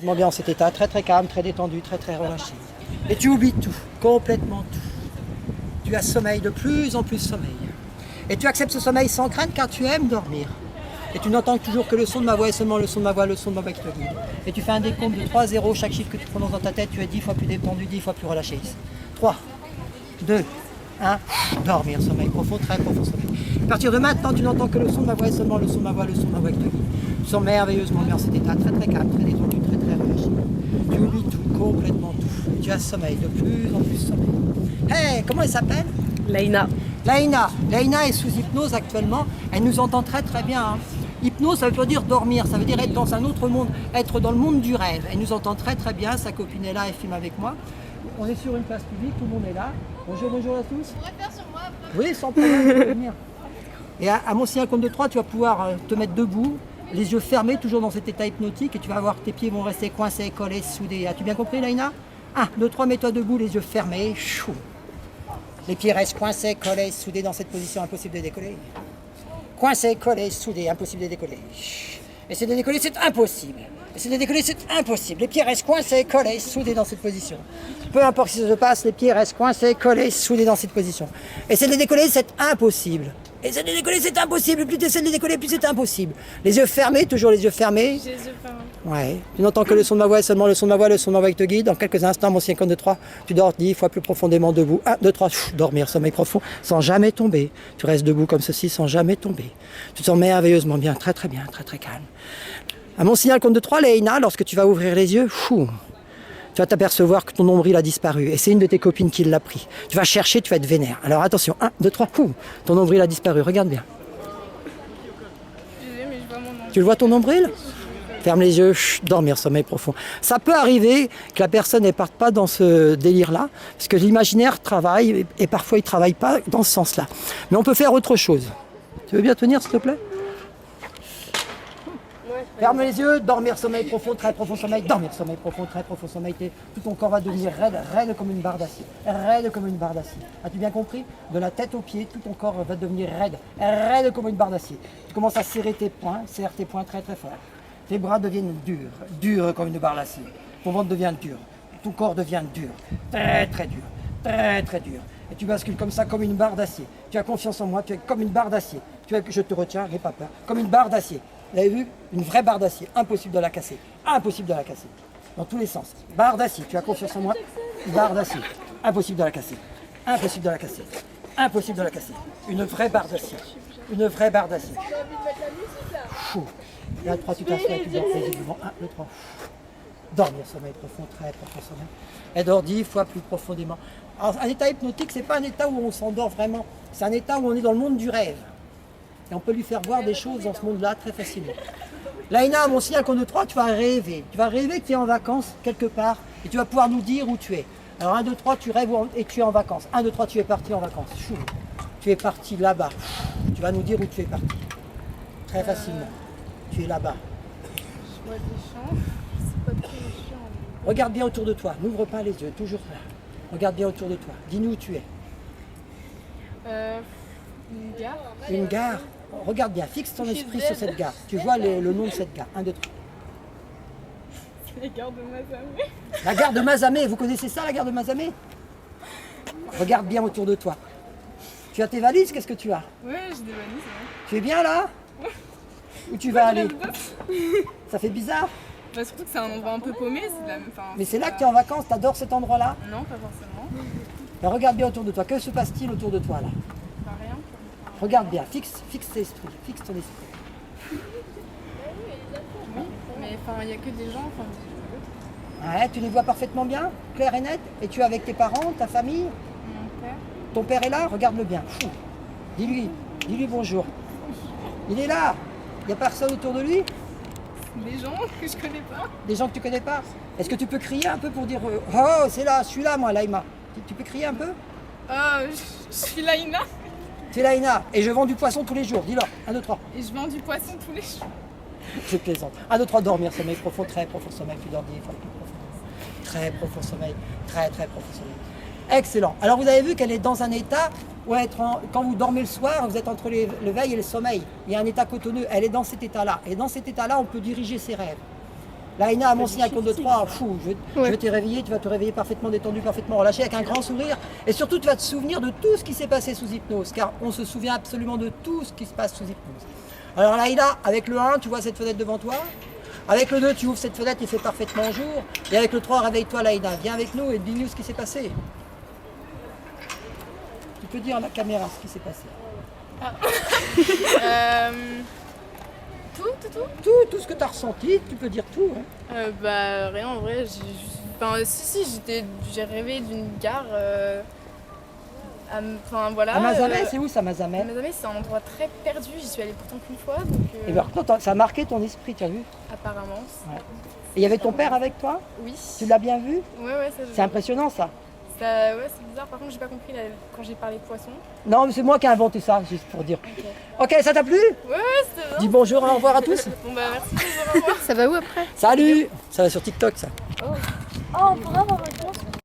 Bien en cet état, très calme, très détendu, très relâché. Et tu oublies tout, complètement tout. Tu as sommeil, de plus en plus sommeil. Et tu acceptes ce sommeil sans crainte car tu aimes dormir. Et tu n'entends toujours que le son de ma voix et seulement le son de ma voix, le son de ma voix qui te guide. Et tu fais un décompte de 3-0, chaque chiffre que tu prononces dans ta tête, tu es 10 fois plus détendu, 10 fois plus relâché. 3, 2, 1, dormir, sommeil profond, très profond sommeil. À partir de maintenant, tu n'entends que le son de ma voix et seulement le son de ma voix, le son de ma voix qui te guide. Tu sens merveilleusement bien cet état, très calme, très détendu, très relâché. Tu oublies tout, complètement tout. Et tu as sommeil, de plus en plus sommeil. Hey, comment elle s'appelle? Laïna. Laïna est sous hypnose actuellement. Elle nous entend très bien. Hein. Hypnose, ça veut pas dire dormir, ça veut dire être dans un autre monde, être dans le monde du rêve. Elle nous entend très bien. Sa copine est là, elle filme avec moi. On est sur une place publique, tout le monde est là. Bonjour à tous. On pourrait faire sur moi après. Oui, sans problème, je peux venir. Et à mon signe compte de 3, tu vas pouvoir te mettre debout, les yeux fermés, toujours dans cet état hypnotique, et tu vas voir que tes pieds vont rester coincés, collés, soudés. As-tu bien compris, Laïna? 1, 2, 3, mets-toi debout, les yeux fermés. Chou. Les pieds restent coincés, collés, soudés dans cette position, impossible de décoller. Coincés, collés, soudés, impossible de décoller. Essayer de décoller, c'est impossible. Essayer de décoller, c'est impossible. Les pieds restent coincés, collés, soudés dans cette position. Peu importe si ça se passe, les pieds restent coincés, collés, soudés dans cette position. Essayer de décoller, c'est impossible. Essayer de décoller, c'est impossible. Plus tu essaies de décoller, plus c'est impossible. Les yeux fermés, toujours les yeux fermés. J'ai les yeux fermés. Ouais. Tu n'entends que le son de ma voix et seulement le son de ma voix, le son de ma voix qui te guide. Dans quelques instants, mon signe compte de 3, tu dors 10 fois plus profondément debout. 1, 2, 3, dormir, sommeil profond, sans jamais tomber. Tu restes debout comme ceci, sans jamais tomber. Tu te sens merveilleusement bien, très bien, très calme. À mon signal compte de 3, Léina, lorsque tu vas ouvrir les yeux, tu vas t'apercevoir que ton nombril a disparu. Et c'est une de tes copines qui l'a pris. Tu vas chercher, tu vas être vénère. Alors attention, 1, 2, 3, ton nombril a disparu. Regarde bien. Mais je vois mon nom. Tu le vois ton nombril? Ferme les yeux, dormir, sommeil profond. Ça peut arriver que la personne ne parte pas dans ce délire-là, parce que l'imaginaire travaille, et parfois il ne travaille pas dans ce sens-là. Mais on peut faire autre chose. Tu veux bien tenir, s'il te plaît? Ferme les yeux, dormir, sommeil profond, très profond sommeil, dormir, sommeil profond, très profond sommeil. Tout ton corps va devenir raide comme une barre d'acier. Raide comme une barre d'acier. As-tu bien compris? De la tête aux pieds, tout ton corps va devenir raide comme une barre d'acier. Tu commences à serrer tes poings, serre tes poings très fort. Tes bras deviennent durs comme une barre d'acier. Ton ventre devient dur, ton corps devient dur, très dur. Et tu bascules comme ça, comme une barre d'acier. Tu as confiance en moi, tu es comme une barre d'acier. Je te retiens, n'aie pas peur, comme une barre d'acier. Vous avez vu? Une vraie barre d'acier, impossible de la casser. Impossible de la casser. Dans tous les sens. Barre d'acier, tu as confiance en moi? Barre d'acier, impossible de la casser. Impossible de la casser. Impossible de la casser. Une vraie barre d'acier. Une vraie barre d'acier. Là, 3, tu t'assois, tu dors paisiblement. 1, 2, 3. Dormir, sommeil profond, très profond sommeil. Et dors 10 fois plus profondément. Alors, un état hypnotique, c'est pas un état où on s'endort vraiment. C'est un état où on est dans le monde du rêve. Et on peut lui faire voir des choses dans ce monde-là très facilement. Laïna, mon signal compte de 3, tu vas rêver. Tu vas rêver que tu es en vacances quelque part et tu vas pouvoir nous dire où tu es. Alors 1, 2, 3, tu rêves et tu es en vacances. 1, 2, 3, tu es parti en vacances. Chou. Tu es parti là-bas. Tu vas nous dire où tu es parti. Très facilement. Tu es là-bas. Je vois des champs. C'est pas très chiant. Regarde bien autour de toi. N'ouvre pas les yeux, toujours là. Regarde bien autour de toi. Dis-nous où tu es. Une gare. Une gare. Regarde bien, fixe ton esprit sur cette gare. Tu vois le nom de cette gare. 1, 2, 3. C'est la gare de Mazamet. La gare de Mazamet. Vous connaissez ça, la gare de Mazamet? Regarde bien autour de toi. Tu as tes valises? Qu'est-ce que tu as? Ouais, j'ai des valises. Ouais. Tu es bien là? Où tu vas aller? Ça fait bizarre? Bah, surtout que c'est un endroit un peu paumé. C'est de la même... Mais c'est là que tu es en vacances, tu adores cet endroit-là? Non, pas forcément. Ben, regarde bien autour de toi. Que se passe-t-il autour de toi là? Pas rien. Regarde bien, fixe tes esprits, fixe ton esprit. Oui, mais enfin, il n'y a que des gens. Enfin, Ouais, tu les vois parfaitement bien, clair et net. Et tu es avec tes parents, ta famille? mon père. Ton père est là? Regarde-le bien. Dis-lui bonjour. Il est là. Il n'y a personne autour de lui? Des gens que je connais pas. Des gens que tu connais pas? Est-ce que tu peux crier un peu pour dire oh, c'est là, je suis là moi, Laïma. Tu peux crier un peu? Je suis Laïna C'est Laïna et je vends du poisson tous les jours. Dis-leur. 1, 2, 3. et je vends du poisson tous les jours. Je plaisante. 1, 2, 3, dormir, sommeil profond, très profond sommeil. Tu dors 10 fois plus profond. Très profond sommeil, très profond sommeil. Excellent. Alors vous avez vu qu'elle est dans un état où quand vous dormez le soir, vous êtes entre le veille et le sommeil. Il y a un état cotonneux. Elle est dans cet état-là. Et dans cet état-là, on peut diriger ses rêves. Là, Ina, à mon signe, à compte de 3, fou, je vais te réveiller, tu vas te réveiller parfaitement détendu, parfaitement relâché, avec un grand sourire. Et surtout, tu vas te souvenir de tout ce qui s'est passé sous hypnose, car on se souvient absolument de tout ce qui se passe sous hypnose. Alors là, Ina, avec le 1, tu vois cette fenêtre devant toi. Avec le 2, tu ouvres cette fenêtre, il fait parfaitement jour. Et avec le 3, réveille-toi, Laïda. Viens avec nous et dis-nous ce qui s'est passé. Tu peux dire à la caméra ce qui s'est passé. Tout ce que tu as ressenti, tu peux dire tout. Hein. Bah rien en vrai, j'ai juste... Enfin si, j'ai rêvé d'une gare... Enfin voilà... À Mazamet, c'est où ça, Mazamet? Mazamet, c'est un endroit très perdu, j'y suis allée pourtant qu'une fois, donc... Et bien, par contre, ça a marqué ton esprit, tu as vu? Apparemment. Ouais. Et il y avait ton père avec toi? Oui. Tu l'as bien vu? Ouais, ça... C'est impressionnant, ça. Ouais, c'est bizarre, par contre j'ai pas compris quand j'ai parlé poisson. Non, mais c'est moi qui ai inventé ça, juste pour dire. Ok, ça t'a plu? Ouais, c'était bien. Dis bonjour et au revoir à tous. Bon bah merci, bonjour, au revoir. Ça va où après? Salut. Ça va sur TikTok, ça. Oh, bravo.